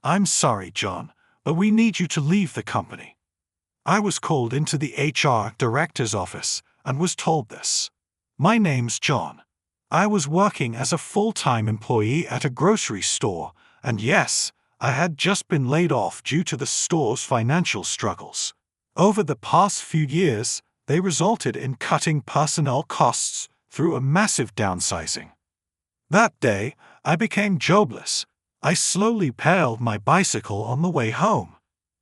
I'm sorry, John, but we need you to leave the company. I was called into the HR director's office and was told this. My name's John. I was working as a full-time employee at a grocery store, and yes, I had just been laid off due to the store's financial struggles. Over the past few years, they resulted in cutting personnel costs through a massive downsizing. That day, I became jobless. I slowly pedaled my bicycle on the way home.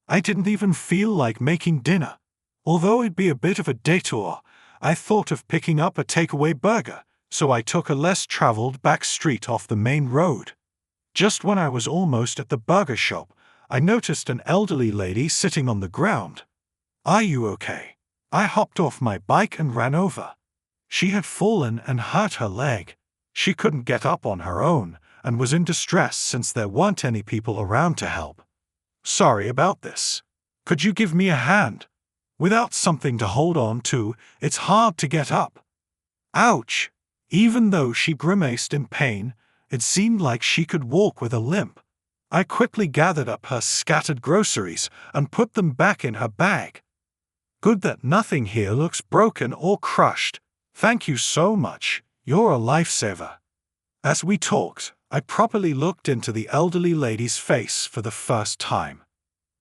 I didn't even feel like making dinner. Although it'd be a bit of a detour, I thought of picking up a takeaway burger, so I took a less traveled back street off the main road. Just when I was almost at the burger shop, I noticed an elderly lady sitting on the ground. "Are you okay?" I hopped off my bike and ran over. She had fallen and hurt her leg. She couldn't get up on her own and was in distress since there weren't any people around to help. "Sorry about this. Could you give me a hand? Without something to hold on to, it's hard to get up." Ouch! Even though she grimaced in pain, it seemed like she could walk with a limp. I quickly gathered up her scattered groceries and put them back in her bag. "Good that nothing here looks broken or crushed. Thank you so much. You're a lifesaver." As we talked, I properly looked into the elderly lady's face for the first time.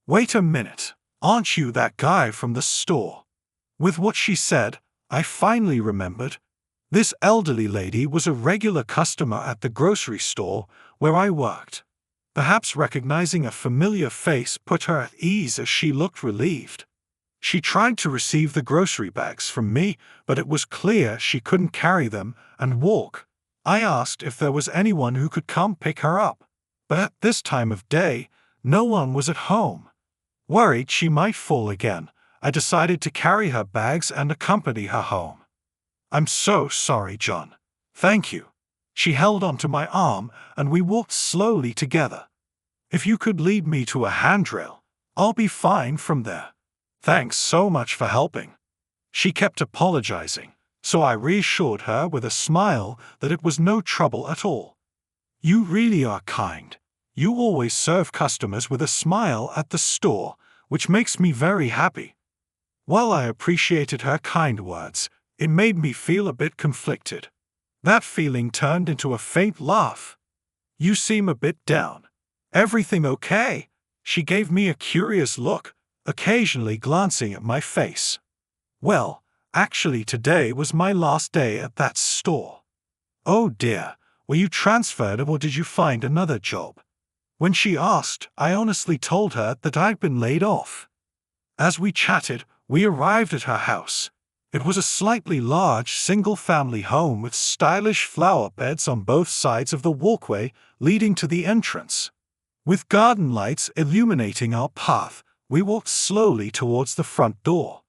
"Wait a minute, aren't you that guy from the store?" With what she said, I finally remembered. This elderly lady was a regular customer at the grocery store where I worked. Perhaps recognizing a familiar face put her at ease as she looked relieved. She tried to receive the grocery bags from me, but it was clear she couldn't carry them and walk. I asked if there was anyone who could come pick her up, but at this time of day, no one was at home. Worried she might fall again, I decided to carry her bags and accompany her home. "I'm so sorry, John. Thank you." She held onto my arm and we walked slowly together. "If you could lead me to a handrail, I'll be fine from there. Thanks so much for helping." She kept apologizing, so I reassured her with a smile that it was no trouble at all. "You really are kind. You always serve customers with a smile at the store, which makes me very happy." While I appreciated her kind words, it made me feel a bit conflicted. That feeling turned into a faint laugh. "You seem a bit down. Everything okay?" She gave me a curious look, occasionally glancing at my face. "Well, actually today was my last day at that store." "Oh dear, were you transferred or did you find another job?" When she asked, I honestly told her that I'd been laid off. As we chatted, we arrived at her house. It was a slightly large single-family home with stylish flower beds on both sides of the walkway leading to the entrance. With garden lights illuminating our path, we walked slowly towards the front door.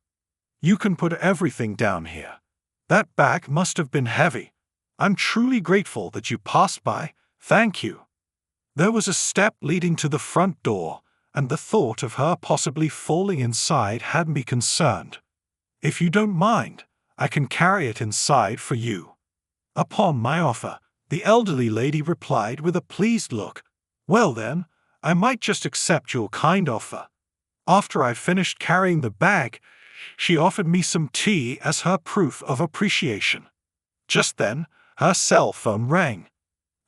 "You can put everything down here. That bag must have been heavy. I'm truly grateful that you passed by. Thank you." There was a step leading to the front door, and the thought of her possibly falling inside had me concerned. "If you don't mind, I can carry it inside for you." Upon my offer, the elderly lady replied with a pleased look. "Well then, I might just accept your kind offer." After I finished carrying the bag, she offered me some tea as her proof of appreciation. Just then, her cell phone rang.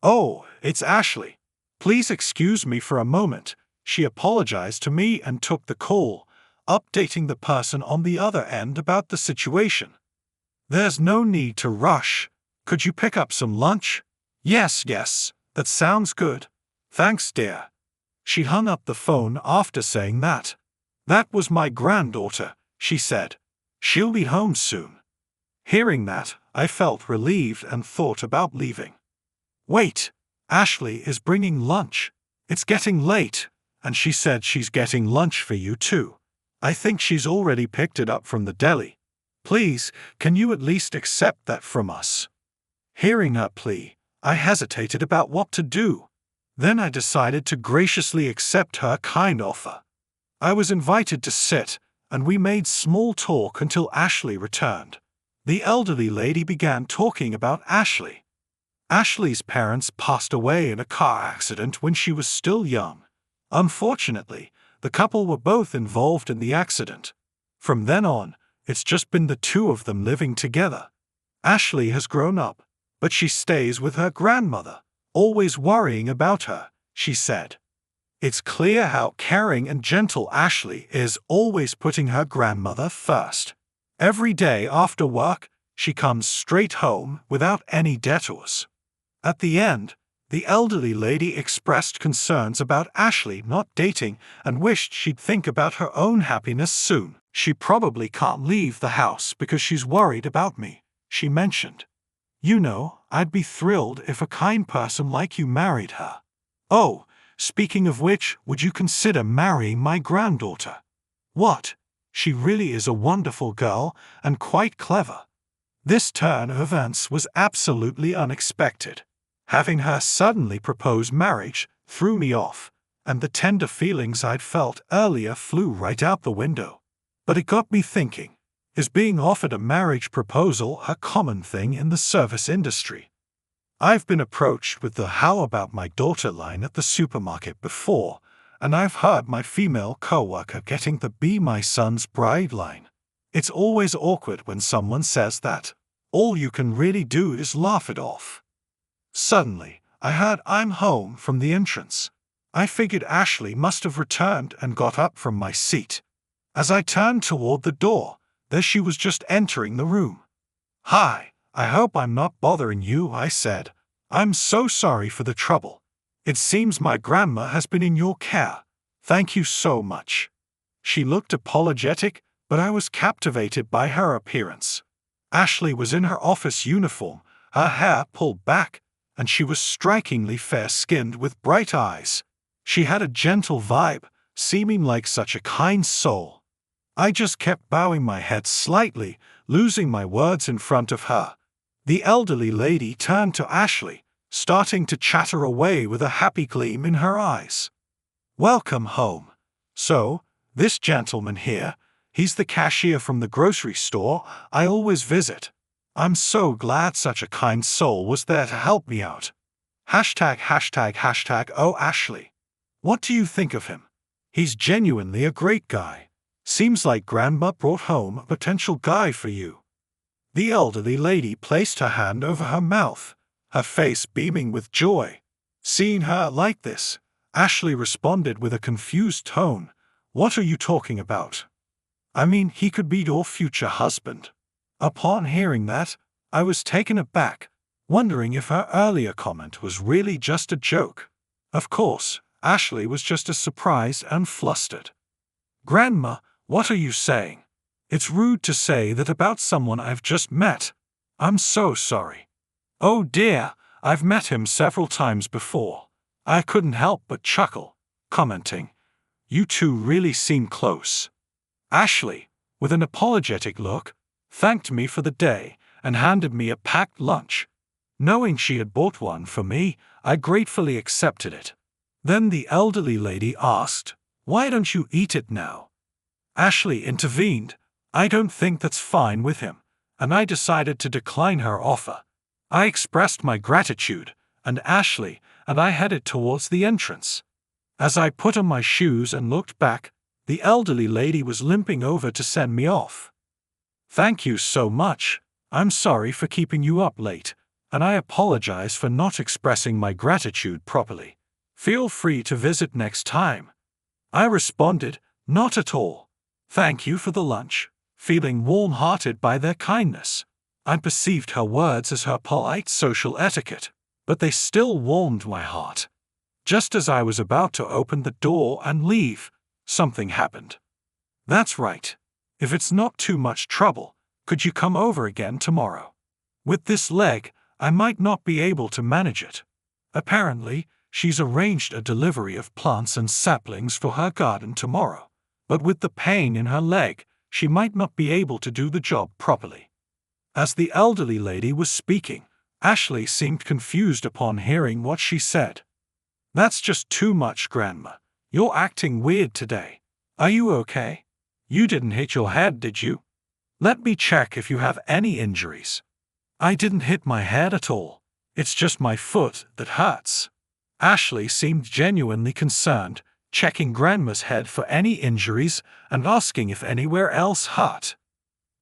"Oh, it's Ashley. Please excuse me for a moment." She apologized to me and took the call, updating the person on the other end about the situation. "There's no need to rush. Could you pick up some lunch?" Yes, that sounds good. Thanks, dear." She hung up the phone after saying that. "That was my granddaughter," she said. "She'll be home soon." Hearing that, I felt relieved and thought about leaving. "Wait, Ashley is bringing lunch. It's getting late, and she said she's getting lunch for you too. I think she's already picked it up from the deli. Please, can you at least accept that from us?" Hearing her plea, I hesitated about what to do. Then I decided to graciously accept her kind offer. I was invited to sit, and we made small talk until Ashley returned. The elderly lady began talking about Ashley. Ashley's parents passed away in a car accident when she was still young. Unfortunately, the couple were both involved in the accident. From then on, it's just been the two of them living together. Ashley has grown up, but she stays with her grandmother, always worrying about her, she said. It's clear how caring and gentle Ashley is, always putting her grandmother first. Every day after work, she comes straight home without any detours. At the end, the elderly lady expressed concerns about Ashley not dating and wished she'd think about her own happiness soon. She probably can't leave the house because she's worried about me, she mentioned. You know, I'd be thrilled if a kind person like you married her. Oh, speaking of which, would you consider marrying my granddaughter? What? She really is a wonderful girl and quite clever. This turn of events was absolutely unexpected. Having her suddenly propose marriage threw me off, and the tender feelings I'd felt earlier flew right out the window. But it got me thinking, is being offered a marriage proposal a common thing in the service industry? I've been approached with the "how about my daughter" line at the supermarket before, and I've heard my female coworker getting the "be my son's bride" line. It's always awkward when someone says that. All you can really do is laugh it off. Suddenly, I heard "I'm home" from the entrance. I figured Ashley must have returned and got up from my seat. As I turned toward the door, there she was, just entering the room. "Hi, I hope I'm not bothering you," I said. "I'm so sorry for the trouble. It seems my grandma has been in your care. Thank you so much." She looked apologetic, but I was captivated by her appearance. Ashley was in her office uniform, her hair pulled back, and she was strikingly fair-skinned with bright eyes. She had a gentle vibe, seeming like such a kind soul. I just kept bowing my head slightly, losing my words in front of her. The elderly lady turned to Ashley, starting to chatter away with a happy gleam in her eyes. "Welcome home. So, this gentleman here, he's the cashier from the grocery store I always visit. I'm so glad such a kind soul was there to help me out. ####. Oh, Ashley. What do you think of him? He's genuinely a great guy. Seems like Grandma brought home a potential guy for you." The elderly lady placed her hand over her mouth, her face beaming with joy. Seeing her like this, Ashley responded with a confused tone. "What are you talking about?" "I mean, he could be your future husband." Upon hearing that, I was taken aback, wondering if her earlier comment was really just a joke. Of course, Ashley was just as surprised and flustered. "Grandma, what are you saying? It's rude to say that about someone I've just met. I'm so sorry." "Oh dear, I've met him several times before." I couldn't help but chuckle, commenting, "You two really seem close." Ashley, with an apologetic look, thanked me for the day and handed me a packed lunch. Knowing she had bought one for me, I gratefully accepted it. Then the elderly lady asked, "Why don't you eat it now?" Ashley intervened. "I don't think that's fine with him," and I decided to decline her offer. I expressed my gratitude, and Ashley and I headed towards the entrance. As I put on my shoes and looked back, the elderly lady was limping over to send me off. "Thank you so much. I'm sorry for keeping you up late, and I apologize for not expressing my gratitude properly. Feel free to visit next time." I responded, "Not at all. Thank you for the lunch," feeling warm-hearted by their kindness. I perceived her words as her polite social etiquette, but they still warmed my heart. Just as I was about to open the door and leave, something happened. "That's right. If it's not too much trouble, could you come over again tomorrow? With this leg, I might not be able to manage it." Apparently, she's arranged a delivery of plants and saplings for her garden tomorrow, but with the pain in her leg, she might not be able to do the job properly. As the elderly lady was speaking, Ashley seemed confused upon hearing what she said. "That's just too much, Grandma. You're acting weird today. Are you okay? You didn't hit your head, did you? Let me check if you have any injuries." "I didn't hit my head at all. It's just my foot that hurts." Ashley seemed genuinely concerned, checking Grandma's head for any injuries and asking if anywhere else hurt.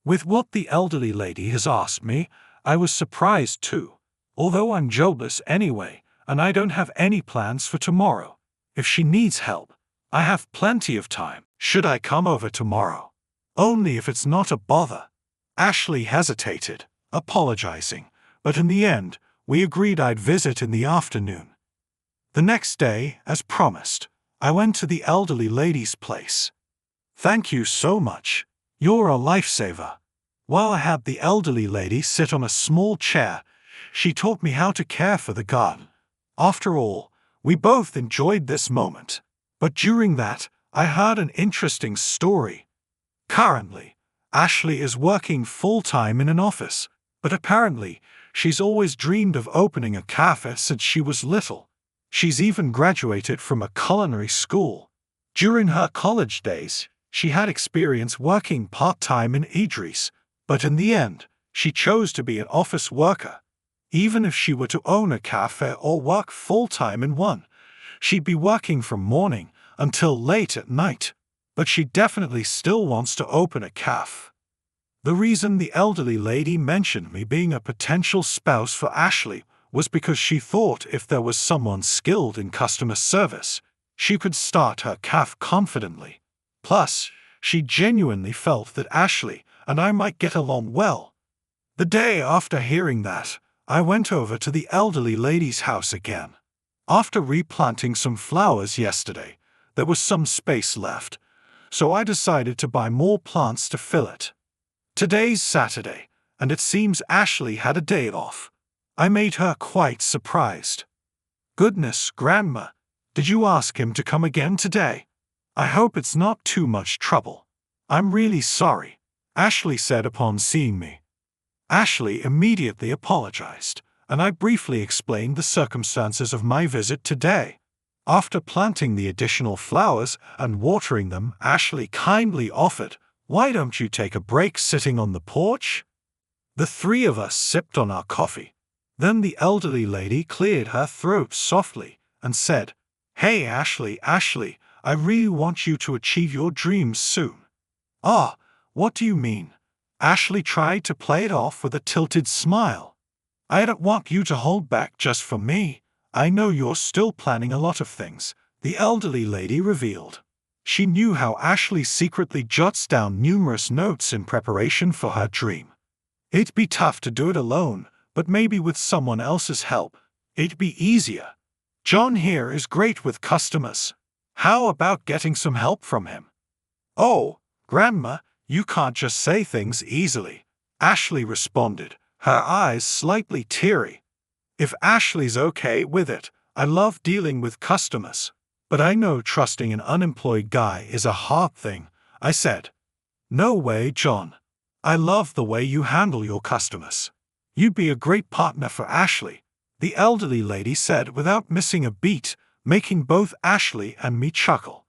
With what the elderly lady has asked me, I was surprised too, although I'm jobless anyway, and I don't have any plans for tomorrow. If she needs help, I have plenty of time. Should I come over tomorrow? Only if it's not a bother. Ashley hesitated, apologizing, but in the end, we agreed I'd visit in the afternoon. The next day, as promised, I went to the elderly lady's place. Thank you so much. You're a lifesaver. While I had the elderly lady sit on a small chair, she taught me how to care for the garden. After all, we both enjoyed this moment. But during that, I heard an interesting story. Currently, Ashley is working full-time in an office, but apparently, she's always dreamed of opening a cafe since she was little. She's even graduated from a culinary school. During her college days, she had experience working part-time in eateries, but in the end, she chose to be an office worker. Even if she were to own a cafe or work full-time in one, she'd be working from morning until late at night. But she definitely still wants to open a cafe. The reason the elderly lady mentioned me being a potential spouse for Ashley was because she thought if there was someone skilled in customer service, she could start her cafe confidently. Plus, she genuinely felt that Ashley and I might get along well. The day after hearing that, I went over to the elderly lady's house again. After replanting some flowers yesterday, there was some space left, so I decided to buy more plants to fill it. Today's Saturday, and it seems Ashley had a day off. I made her quite surprised. Goodness, Grandma, did you ask him to come again today? I hope it's not too much trouble. I'm really sorry, Ashley said upon seeing me. Ashley immediately apologized, and I briefly explained the circumstances of my visit today. After planting the additional flowers and watering them, Ashley kindly offered, "Why don't you take a break sitting on the porch?" The three of us sipped on our coffee. Then the elderly lady cleared her throat softly and said, "Hey Ashley, I really want you to achieve your dreams soon." "Ah, what do you mean?" Ashley tried to play it off with a tilted smile. "I don't want you to hold back just for me. I know you're still planning a lot of things," the elderly lady revealed. She knew how Ashley secretly jots down numerous notes in preparation for her dream. It'd be tough to do it alone, but maybe with someone else's help, it'd be easier. John here is great with customers. How about getting some help from him? "Oh, Grandma, you can't just say things easily," Ashley responded, her eyes slightly teary. "If Ashley's okay with it, I love dealing with customers. But I know trusting an unemployed guy is a hard thing," I said. "No way, John. I love the way you handle your customers. You'd be a great partner for Ashley," the elderly lady said without missing a beat, making both Ashley and me chuckle.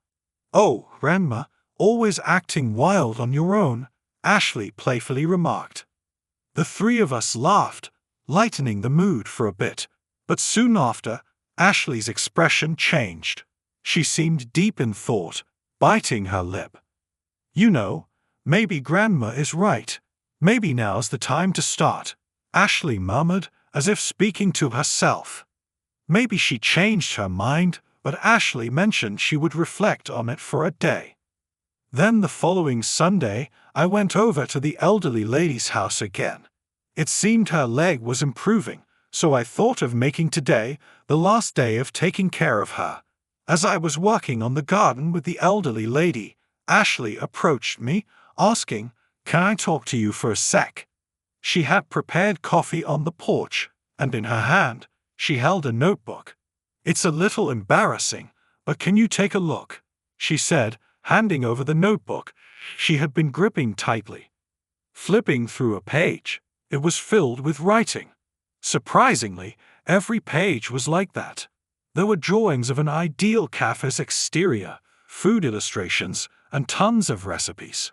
"Oh, Grandma, always acting wild on your own," Ashley playfully remarked. The three of us laughed, lightening the mood for a bit, but soon after, Ashley's expression changed. She seemed deep in thought, biting her lip. "You know, maybe Grandma is right. Maybe now's the time to start," Ashley murmured, as if speaking to herself. Maybe she changed her mind, but Ashley mentioned she would reflect on it for a day. Then the following Sunday, I went over to the elderly lady's house again. It seemed her leg was improving, so I thought of making today the last day of taking care of her. As I was working on the garden with the elderly lady, Ashley approached me, asking, "Can I talk to you for a sec?" She had prepared coffee on the porch, and in her hand, she held a notebook. "It's a little embarrassing, but can you take a look?" she said, handing over the notebook she had been gripping tightly. Flipping through a page, it was filled with writing. Surprisingly, every page was like that. There were drawings of an ideal cafe's exterior, food illustrations, and tons of recipes.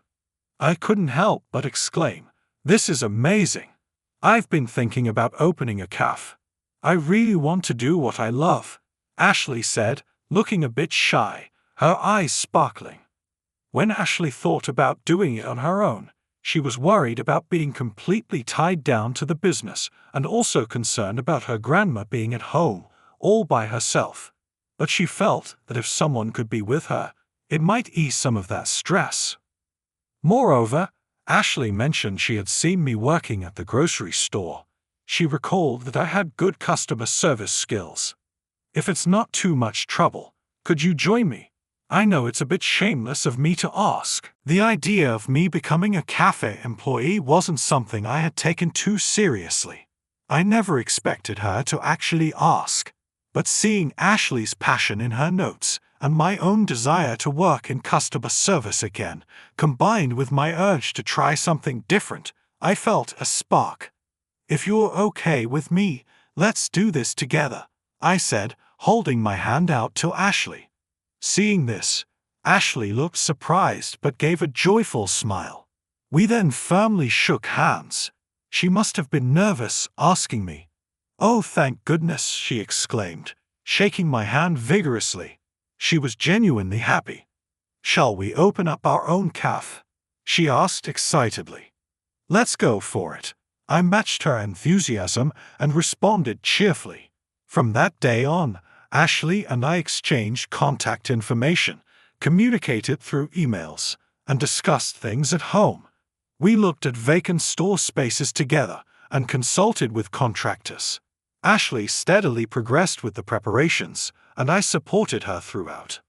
I couldn't help but exclaim, "This is amazing! I've been thinking about opening a cafe. I really want to do what I love," Ashley said, looking a bit shy, her eyes sparkling. When Ashley thought about doing it on her own, she was worried about being completely tied down to the business and also concerned about her grandma being at home, all by herself. But she felt that if someone could be with her, it might ease some of that stress. Moreover, Ashley mentioned she had seen me working at the grocery store. She recalled that I had good customer service skills. If it's not too much trouble, could you join me? I know it's a bit shameless of me to ask. The idea of me becoming a cafe employee wasn't something I had taken too seriously. I never expected her to actually ask. But seeing Ashley's passion in her notes and my own desire to work in customer service again, combined with my urge to try something different, I felt a spark. If you're okay with me, let's do this together, I said, holding my hand out to Ashley. Seeing this, Ashley looked surprised but gave a joyful smile. We then firmly shook hands. She must have been nervous asking me. "Oh, thank goodness," she exclaimed, shaking my hand vigorously. She was genuinely happy. "Shall we open up our own cafe?" she asked excitedly. "Let's go for it." I matched her enthusiasm and responded cheerfully. From that day on, Ashley and I exchanged contact information, communicated through emails, and discussed things at home. We looked at vacant store spaces together and consulted with contractors. Ashley steadily progressed with the preparations, and I supported her throughout.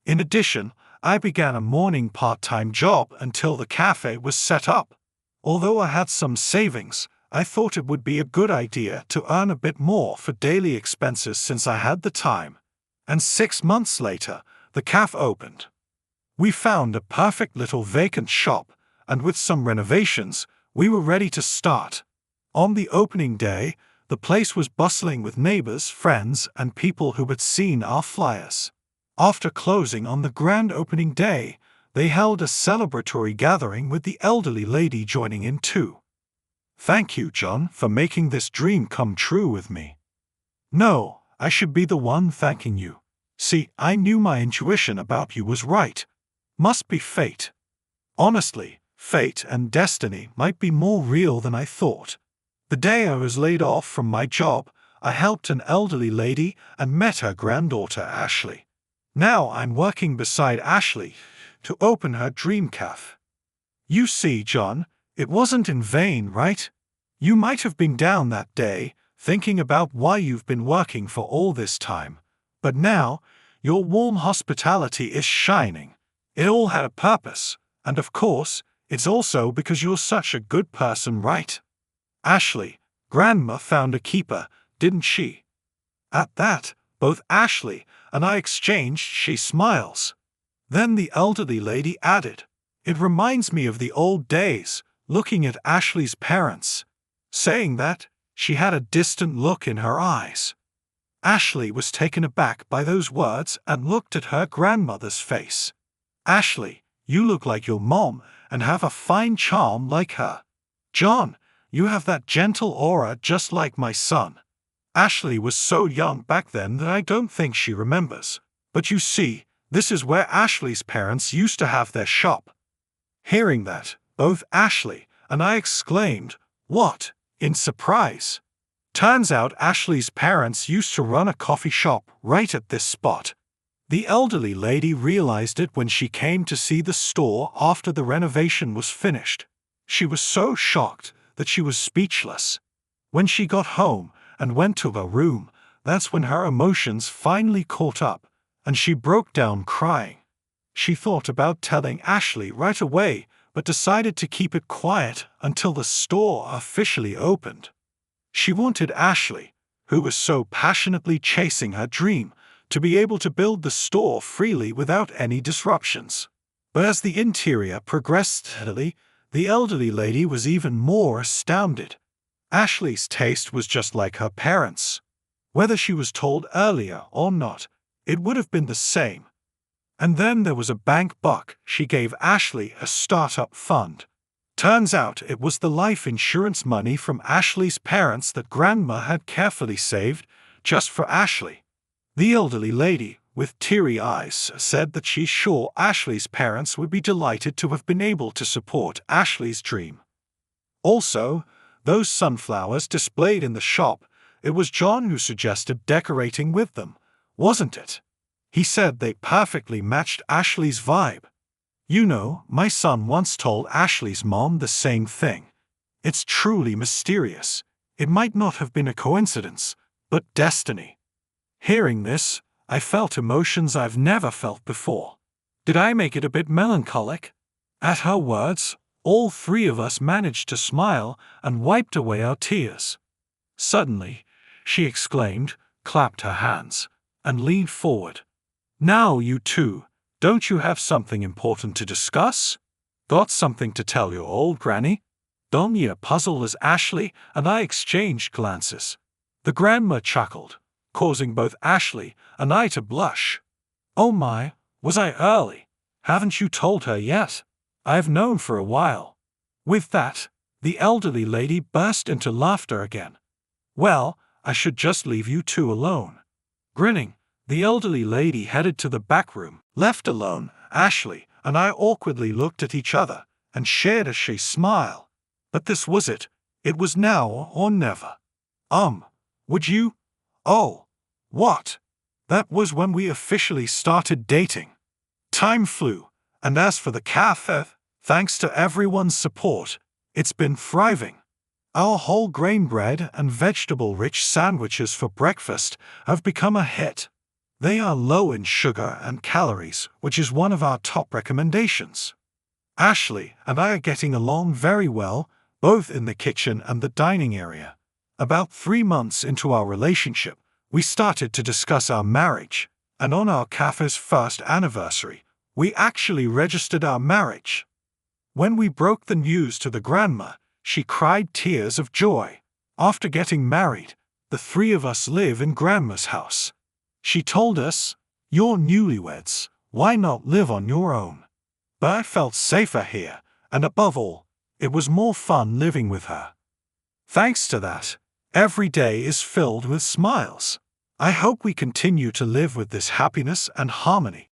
In addition, I began a morning part-time job until the cafe was set up. Although I had some savings, I thought it would be a good idea to earn a bit more for daily expenses since I had the time. And 6 months later, the cafe opened. We found a perfect little vacant shop, and with some renovations, we were ready to start. On the opening day, the place was bustling with neighbors, friends, and people who had seen our flyers. After closing on the grand opening day, they held a celebratory gathering with the elderly lady joining in too. "Thank you, John, for making this dream come true with me." "No, I should be the one thanking you. See, I knew my intuition about you was right. Must be fate." Honestly, fate and destiny might be more real than I thought. The day I was laid off from my job, I helped an elderly lady and met her granddaughter Ashley. Now I'm working beside Ashley to open her dream cafe. You see, John, it wasn't in vain, right? You might have been down that day, thinking about why you've been working for all this time. But now, your warm hospitality is shining. It all had a purpose, and of course, it's also because you're such a good person, right? Ashley, Grandma found a keeper, didn't she? At that, both Ashley and I exchanged she smiles. Then the elderly lady added, "It reminds me of the old days," looking at Ashley's parents. Saying that, she had a distant look in her eyes. Ashley was taken aback by those words and looked at her grandmother's face. "Ashley, you look like your mom and have a fine charm like her. John, you have that gentle aura just like my son." Ashley was so young back then that I don't think she remembers. But you see, this is where Ashley's parents used to have their shop. Hearing that, both Ashley and I exclaimed, "What?" in surprise. Turns out Ashley's parents used to run a coffee shop right at this spot. The elderly lady realized it when she came to see the store after the renovation was finished. She was so shocked that she was speechless. When she got home and went to her room, that's when her emotions finally caught up, and she broke down crying. She thought about telling Ashley right away, but decided to keep it quiet until the store officially opened. She wanted Ashley, who was so passionately chasing her dream, to be able to build the store freely without any disruptions. But as the interior progressed steadily, the elderly lady was even more astounded. Ashley's taste was just like her parents'. Whether she was told earlier or not, it would have been the same. And then there was a bank buck she gave Ashley a startup fund. Turns out it was the life insurance money from Ashley's parents that Grandma had carefully saved just for Ashley. The elderly lady with teary eyes, said that she's sure Ashley's parents would be delighted to have been able to support Ashley's dream. Also, those sunflowers displayed in the shop, it was John who suggested decorating with them, wasn't it? He said they perfectly matched Ashley's vibe. You know, my son once told Ashley's mom the same thing. It's truly mysterious. It might not have been a coincidence, but destiny. Hearing this, I felt emotions I've never felt before. Did I make it a bit melancholic? At her words, all three of us managed to smile and wiped away our tears. Suddenly, she exclaimed, clapped her hands, and leaned forward. Now you two, don't you have something important to discuss? Got something to tell your old granny? Donya puzzled as Ashley and I exchanged glances. The grandma chuckled, causing both Ashley and I to blush. Oh my, was I early? Haven't you told her yet? I've known for a while. With that, the elderly lady burst into laughter again. Well, I should just leave you two alone. Grinning, the elderly lady headed to the back room. Left alone, Ashley and I awkwardly looked at each other and shared a shy smile. But this was it. It was now or never. Would you? Oh, what? That was when we officially started dating. Time flew, and as for the cafe, thanks to everyone's support, it's been thriving. Our whole grain bread and vegetable-rich sandwiches for breakfast have become a hit. They are low in sugar and calories, which is one of our top recommendations. Ashley and I are getting along very well, both in the kitchen and the dining area. About 3 months into our relationship, we started to discuss our marriage, and on our cafe's first anniversary, we actually registered our marriage. When we broke the news to the grandma, she cried tears of joy. After getting married, the three of us live in grandma's house. She told us, "You're newlyweds, why not live on your own?" But I felt safer here, and above all, it was more fun living with her. Thanks to that, every day is filled with smiles. I hope we continue to live with this happiness and harmony.